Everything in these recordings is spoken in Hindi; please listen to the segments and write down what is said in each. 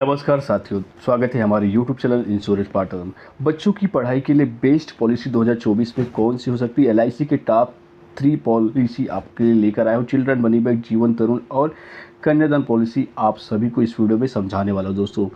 नमस्कार साथियों, स्वागत है हमारे YouTube चैनल इंश्योरेंस पार्टनर। बच्चों की पढ़ाई के लिए बेस्ट पॉलिसी 2024 में कौन सी हो सकती है? एलआईसी के टॉप 3 पॉलिसी आपके लिए लेकर आया हूँ। चिल्ड्रन मनी बैक, जीवन तरुण और कन्यादान पॉलिसी आप सभी को इस वीडियो में समझाने वाला हूँ। दोस्तों,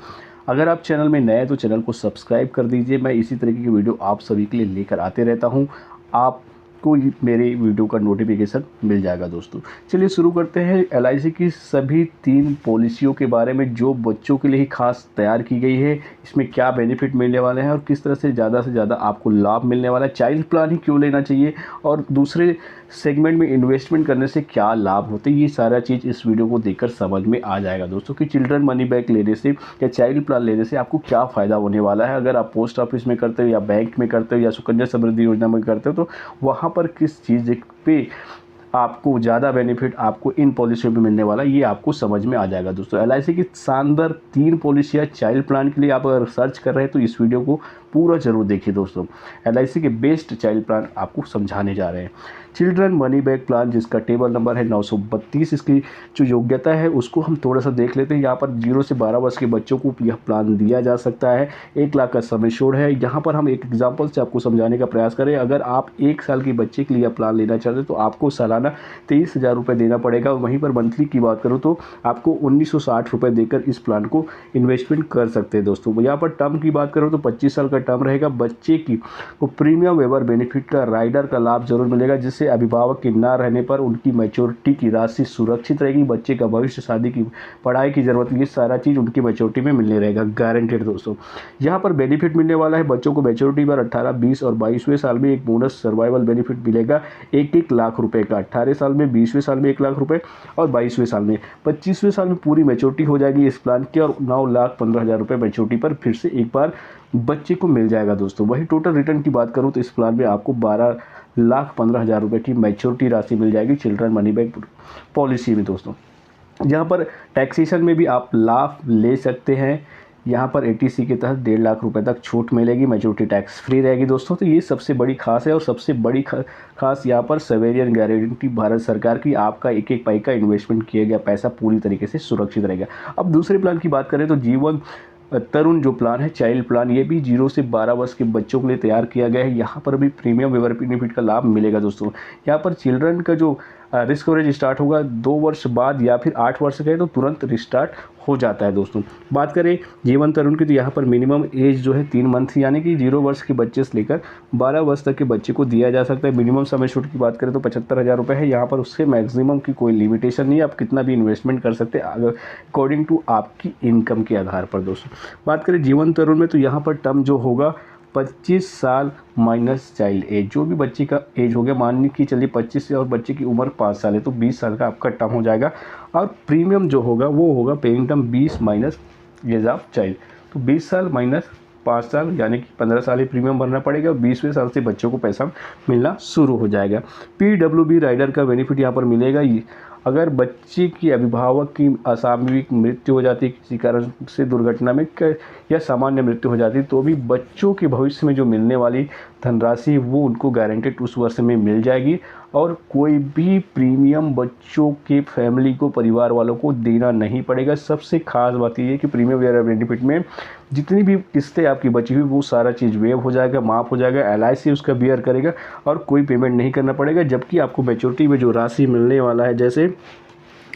अगर आप चैनल में नए हैं तो चैनल को सब्सक्राइब कर दीजिए। मैं इसी तरीके की वीडियो आप सभी के लिए लेकर आते रहता हूँ। आपको मेरे वीडियो का नोटिफिकेशन मिल जाएगा। दोस्तों, चलिए शुरू करते हैं एलआईसी की सभी 3 पॉलिसियों के बारे में जो बच्चों के लिए ही खास तैयार की गई है। इसमें क्या बेनिफिट मिलने वाले हैं और किस तरह से ज़्यादा आपको लाभ मिलने वाला है। चाइल्ड प्लान ही क्यों लेना चाहिए और दूसरे सेगमेंट में इन्वेस्टमेंट करने से क्या लाभ होते हैं, ये सारा चीज़ इस वीडियो को देखकर समझ में आ जाएगा। दोस्तों, कि चिल्ड्रन मनी बैक लेने से या चाइल्ड प्लान लेने से आपको क्या फ़ायदा होने वाला है। अगर आप पोस्ट ऑफिस में करते हो या बैंक में करते हो या सुकन्या समृद्धि योजना में करते हो तो वहाँ पर किस चीज़ पे आपको ज़्यादा बेनिफिट आपको इन पॉलिसियों में मिलने वाला, ये आपको समझ में आ जाएगा। दोस्तों, एलआईसी की शानदार 3 पॉलिसियाँ चाइल्ड प्लान के लिए आप अगर सर्च कर रहे हैं तो इस वीडियो को पूरा जरूर देखिए। दोस्तों, एलआईसी के बेस्ट चाइल्ड प्लान आपको समझाने जा रहे हैं। चिल्ड्रन मनी बैक प्लान, जिसका टेबल नंबर है 932, इसकी जो योग्यता है उसको हम थोड़ा सा देख लेते हैं। यहाँ पर 0 से 12 वर्ष के बच्चों को यह प्लान दिया जा सकता है। 1 लाख का सम एश्योर्ड है। यहाँ पर हम एक एग्जांपल से आपको समझाने का प्रयास करें। अगर आप 1 साल के बच्चे के लिए प्लान लेना चाहते हैं तो आपको सालाना 23,000 रुपये देना पड़ेगा। और वहीं पर मंथली की बात करूँ तो आपको 1960 रुपये देकर इस प्लान को इन्वेस्टमेंट कर सकते हैं। दोस्तों, यहाँ पर टर्म की बात करूँ तो 25 साल का टर्म रहेगा। बच्चे की को प्रीमियम वेवर बेनिफिट का राइडर का लाभ जरूर मिलेगा, जिससे अभिभावक के ना रहने पर उनकी मैच्योरिटी की राशि सुरक्षित रहेगी। बच्चे का भविष्य, शादी की, पढ़ाई की जरूरत, ये सारा चीज़ उनकी मैच्योरिटी में मिलने रहेगा, गारंटेड। दोस्तों, यहाँ पर बेनिफिट मिलने वाला है बच्चों को मैच्योरिटी पर 18, 20 और 22वें साल में एक बोनस सर्वाइवल बेनिफिट मिलेगा 1-1 लाख रुपए का। 18 साल में, 20वें साल में 1 लाख रुपए और 22वें साल में, 25वें साल में पूरी मैच्योरिटी हो जाएगी इस प्लान की और 9,15,000 रुपये मैच्योरिटी पर फिर से एक बार बच्चे को मिल जाएगा। दोस्तों, वही टोटल रिटर्न की बात करूं तो इस प्लान में आपको 12,15,000 रुपये की मैच्योरिटी राशि मिल जाएगी चिल्ड्रन मनी बैक पॉलिसी में। दोस्तों, यहाँ पर टैक्सेशन में भी आप लाभ ले सकते हैं। यहाँ पर एटीसी के तहत 1.5 लाख रुपए तक छूट मिलेगी, मैच्योरिटी टैक्स फ्री रहेगी। दोस्तों, तो ये सबसे बड़ी खास है और सबसे बड़ी खास यहाँ पर सवेरियन गारंटी भारत सरकार की, आपका एक एक पैसा इन्वेस्टमेंट किया गया पैसा पूरी तरीके से सुरक्षित रहेगा। अब दूसरे प्लान की बात करें तो जीवन तरुण जो प्लान है, चाइल्ड प्लान, ये भी 0 से 12 वर्ष के बच्चों के लिए तैयार किया गया है। यहाँ पर भी प्रीमियम वेवर बेनिफिट का लाभ मिलेगा। दोस्तों, यहाँ पर चिल्ड्रन का जो रिस्क कवरेज स्टार्ट होगा 2 वर्ष बाद या फिर 8 वर्ष का है तो तुरंत रिस्टार्ट हो जाता है। दोस्तों, बात करें जीवन तरुण की तो यहाँ पर मिनिमम एज जो है 3 मंथ, यानी कि 0 वर्ष के बच्चे से लेकर 12 वर्ष तक के बच्चे को दिया जा सकता है। मिनिमम समय छूट की बात करें तो 75,000 रुपये है। यहाँ पर उससे मैक्सिमम की कोई लिमिटेशन नहीं है, आप कितना भी इन्वेस्टमेंट कर सकते हैं अकॉर्डिंग टू आपकी इनकम के आधार पर। दोस्तों, बात करें जीवन तरुण में तो यहाँ पर टर्म जो होगा 25 साल माइनस चाइल्ड एज, जो भी बच्चे का एज हो गया, मान के चलिए 25 से और बच्चे की उम्र 5 साल है तो 20 साल का आपका टर्म हो जाएगा। और प्रीमियम जो होगा वो होगा paying term 20 minus age of child, तो 20 साल माइनस 5 साल यानी कि 15 साल ही प्रीमियम भरना पड़ेगा और 20वें साल से बच्चों को पैसा मिलना शुरू हो जाएगा। पीडब्ल्यूबी राइडर का बेनिफिट यहाँ पर मिलेगा। अगर बच्चे की अभिभावक की असामयिक मृत्यु हो जाती है किसी कारण से, दुर्घटना में या सामान्य मृत्यु हो जाती है, तो भी बच्चों के भविष्य में जो मिलने वाली धनराशि वो उनको गारंटेड उस वर्ष में मिल जाएगी और कोई भी प्रीमियम बच्चों के फैमिली को, परिवार वालों को देना नहीं पड़ेगा। सबसे खास बात ये है कि प्रीमियम वेयर बेनिफिट में जितनी भी किस्तें आपकी बची हुई वो सारा चीज़ वेव हो जाएगा, माफ़ हो जाएगा, एलआईसी उसका बियर करेगा और कोई पेमेंट नहीं करना पड़ेगा। जबकि आपको मैच्योरिटी में जो राशि मिलने वाला है, जैसे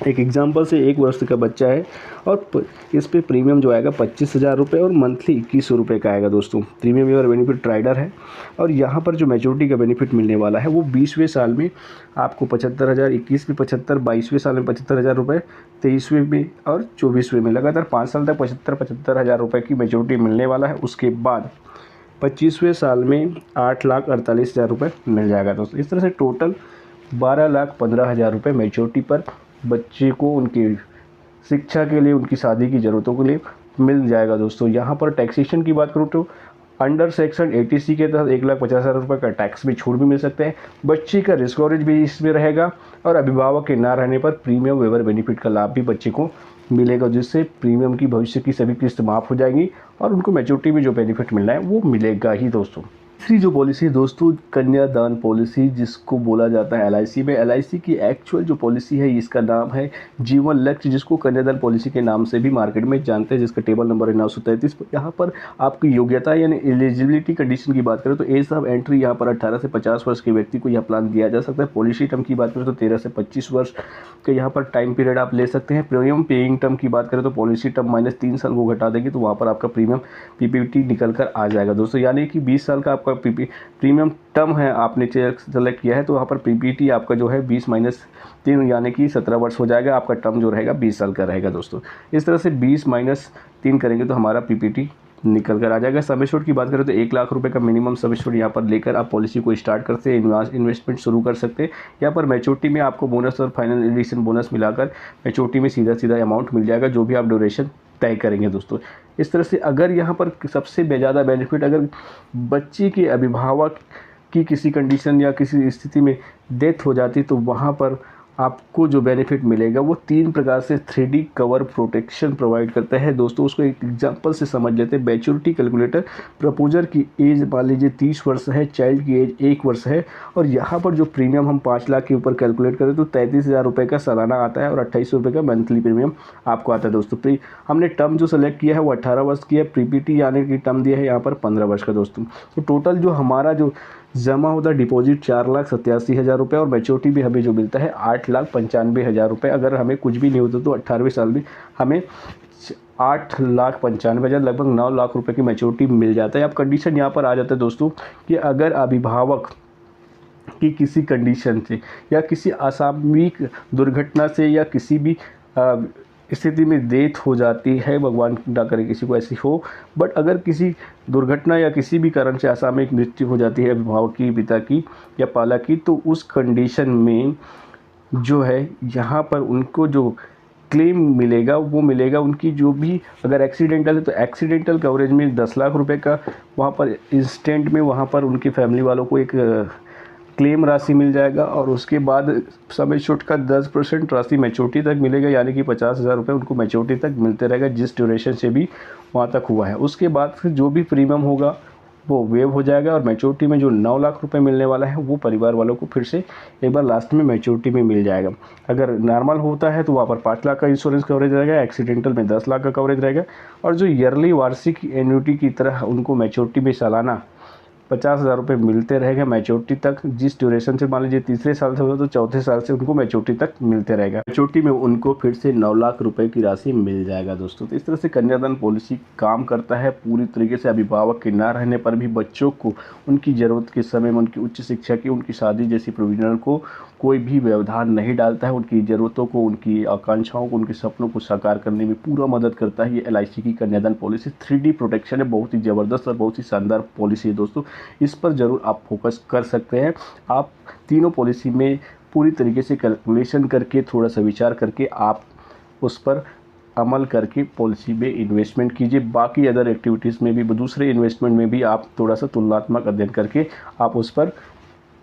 एक एग्जांपल से 1 वर्ष का बच्चा है और इस पे प्रीमियम जो आएगा 25,000 रुपये और मंथली 2100 रुपये का आएगा। दोस्तों, प्रीमियम वेवर बेनिफिट राइडर है और यहाँ पर जो मैच्योरिटी का बेनिफिट मिलने वाला है वो 20वें साल में आपको 75,000, 21 में 75, 22वें साल में 75,000 रुपये, 23वें में और 24वें में, लगातार 5 साल तक 75,000 रुपये की मैच्योरिटी मिलने वाला है। उसके बाद 25वें साल में 8,48,000 रुपये मिल जाएगा। दोस्तों, इस तरह से टोटल 12,15,000 रुपये मैच्योरिटी पर बच्चे को उनकी शिक्षा के लिए, उनकी शादी की ज़रूरतों के लिए मिल जाएगा। दोस्तों, यहाँ पर टैक्सेशन की बात करूँ तो अंडर सेक्शन 80C के तहत 1,50,000 रुपये का टैक्स भी छूट भी मिल सकते हैं। बच्चे का रिस्क कवरेज भी इसमें रहेगा और अभिभावक के ना रहने पर प्रीमियम वेवर बेनिफिट का लाभ भी बच्चे को मिलेगा, जिससे प्रीमियम की भविष्य की सभी किस्त माफ़ हो जाएगी और उनको मैच्योरिटी में जो बेनिफिट मिलना है वो मिलेगा ही। दोस्तों, तीसरी जो पॉलिसी है दोस्तों, कन्यादान पॉलिसी, जिसको बोला जाता है एलआईसी में। एलआईसी की एक्चुअल जो पॉलिसी है इसका नाम है जीवन लक्ष्य, जिसको कन्यादान पॉलिसी के नाम से भी मार्केट में जानते हैं, जिसका टेबल नंबर है 933। यहाँ पर आपकी योग्यता यानी एलिजिबिलिटी कंडीशन की बात करें तो एज ऑफ एंट्री यहाँ पर 18 से 50 वर्ष के व्यक्ति को यह प्लान दिया जा सकता है। पॉलिसी टर्म की बात करें तो 13 से 25 वर्ष का यहाँ पर टाइम पीरियड आप ले सकते हैं। प्रीमियम पेइंग टर्म की बात करें तो पॉलिसी टर्म -3 साल को घटा देगी तो वहाँ पर आपका प्रीमियम पीपीटी निकल कर आ जाएगा दोस्तों, यानी कि 20 साल का आपका प्रीमियम टर्म है, आपने सेलेक्ट किया है तो वहाँ पर पीपीटी आपका जो है 20-3 यानी कि 17 वर्ष हो जाएगा। आपका टर्म जो रहेगा 20 साल का रहेगा दोस्तों। इस तरह से 20-3 करेंगे तो हमारा पीपीटी निकल कर आ जाएगा। सम एश्योर्ड की बात करें तो 1 लाख रुपए का मिनिमम सम एश्योर्ड यहाँ पर लेकर आप पॉलिसी को स्टार्ट करते हैं, इन्वेस्टमेंट शुरू कर सकते हैं। यहाँ पर मैच्योरिटी में आपको बोनस और फाइनल एडिशन बोनस मिलाकर मैच्योरिटी में सीधा अमाउंट मिल जाएगा, जो भी आप ड्यूरेशन तय करेंगे दोस्तों। इस तरह से अगर यहाँ पर सबसे ज़्यादा बेनिफिट, अगर बच्चे के अभिभावक की किसी कंडीशन या किसी स्थिति में डेथ हो जाती तो वहाँ पर आपको जो बेनिफिट मिलेगा वो 3 प्रकार से 3D कवर प्रोटेक्शन प्रोवाइड करता है दोस्तों। उसको एक एग्जांपल से समझ लेते हैं। मैच्योरिटी कैलकुलेटर, प्रपोजर की एज मान लीजिए 30 वर्ष है, चाइल्ड की एज 1 वर्ष है, और यहाँ पर जो प्रीमियम हम 5 लाख के ऊपर कैलकुलेट करें तो 33,000 रुपये का सालाना आता है और 2800 रुपये का मंथली प्रीमियम आपको आता है दोस्तों। हमने टर्म जो सेलेक्ट किया है वो 18 वर्ष की है। पीपीटी यानी कि टर्म दिया है यहाँ पर 15 वर्ष का दोस्तों। तो टोटल जो हमारा जो जमा होता है डिपॉजिट 4,87,000 रुपये और मैच्योरिटी भी हमें जो मिलता है 8,95,000 रुपये। अगर हमें कुछ भी नहीं होता तो 18वें साल में हमें 8,95,000 लगभग 9 लाख रुपए की मैच्योरिटी मिल जाता है। अब कंडीशन यहाँ पर आ जाता है दोस्तों कि अगर अभिभावक की किसी कंडीशन से या किसी असामयिक दुर्घटना से या किसी भी स्थिति में डेथ हो जाती है, भगवान ना करे किसी को ऐसी हो, बट अगर किसी दुर्घटना या किसी भी कारण से असामयिक मृत्यु हो जाती है अभिभावक की, पिता की या पालक की, तो उस कंडीशन में जो है यहाँ पर उनको जो क्लेम मिलेगा वो मिलेगा उनकी जो भी, अगर एक्सीडेंटल है तो एक्सीडेंटल कवरेज में 10 लाख रुपए का वहाँ पर इंस्टेंट में वहाँ पर उनकी फैमिली वालों को एक क्लेम राशि मिल जाएगा। और उसके बाद सम एश्योर्ड का 10% राशि मैच्योरिटी तक मिलेगा, यानी कि 50,000 रुपये उनको मैच्योरिटी तक मिलते रहेगा, जिस ड्यूरेशन से भी वहाँ तक हुआ है। उसके बाद फिर जो भी प्रीमियम होगा वो वेव हो जाएगा और मैच्योरिटी में जो 9 लाख रुपए मिलने वाला है वो परिवार वालों को फिर से एक बार लास्ट में मैच्योरिटी में मिल जाएगा। अगर नॉर्मल होता है तो वहाँ पर 5 लाख का इंश्योरेंस कवरेज रहेगा, एक्सीडेंटल में 10 लाख का कवरेज रहेगा, और जो ईयरली वार्षिक एन्युटी की तरह उनको मैच्योरिटी में सालाना 50,000 रुपये मिलते रहेगा मैच्योरिटी तक। जिस ड्यूरेशन से मान लीजिए तीसरे साल से होगा तो चौथे साल से उनको मैच्योरिटी तक मिलते रहेगा। मैच्योरिटी में उनको फिर से 9 लाख रुपए की राशि मिल जाएगा दोस्तों। तो इस तरह से कन्यादान पॉलिसी काम करता है। पूरी तरीके से अभिभावक के ना रहने पर भी बच्चों को उनकी ज़रूरत के समय में उनकी उच्च शिक्षा की, उनकी शादी जैसी प्रोविजनल को कोई भी व्यवधान नहीं डालता है। उनकी ज़रूरतों को, उनकी आकांक्षाओं को, उनके सपनों को साकार करने में पूरा मदद करता है ये एलआईसी की कन्यादान पॉलिसी। 3D प्रोटेक्शन है, बहुत ही ज़बरदस्त और बहुत ही शानदार पॉलिसी है दोस्तों। इस पर ज़रूर आप फोकस कर सकते हैं। आप तीनों पॉलिसी में पूरी तरीके से कैलकुलेशन करके, थोड़ा सा विचार करके आप उस पर अमल करके पॉलिसी में इन्वेस्टमेंट कीजिए। बाकी अदर एक्टिविटीज़ में भी, दूसरे इन्वेस्टमेंट में भी आप थोड़ा सा तुलनात्मक अध्ययन करके आप उस पर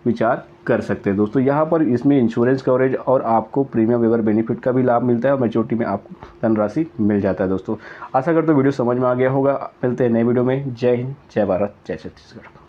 विचार कर सकते हैं दोस्तों। यहाँ पर इसमें इंश्योरेंस कवरेज और आपको प्रीमियम वेवर बेनिफिट का भी लाभ मिलता है और मैच्योरिटी में आपको धनराशि मिल जाता है दोस्तों। आशा करते हो वीडियो समझ में आ गया होगा। मिलते हैं नए वीडियो में। जय हिंद, जय भारत, जय छत्तीसगढ़।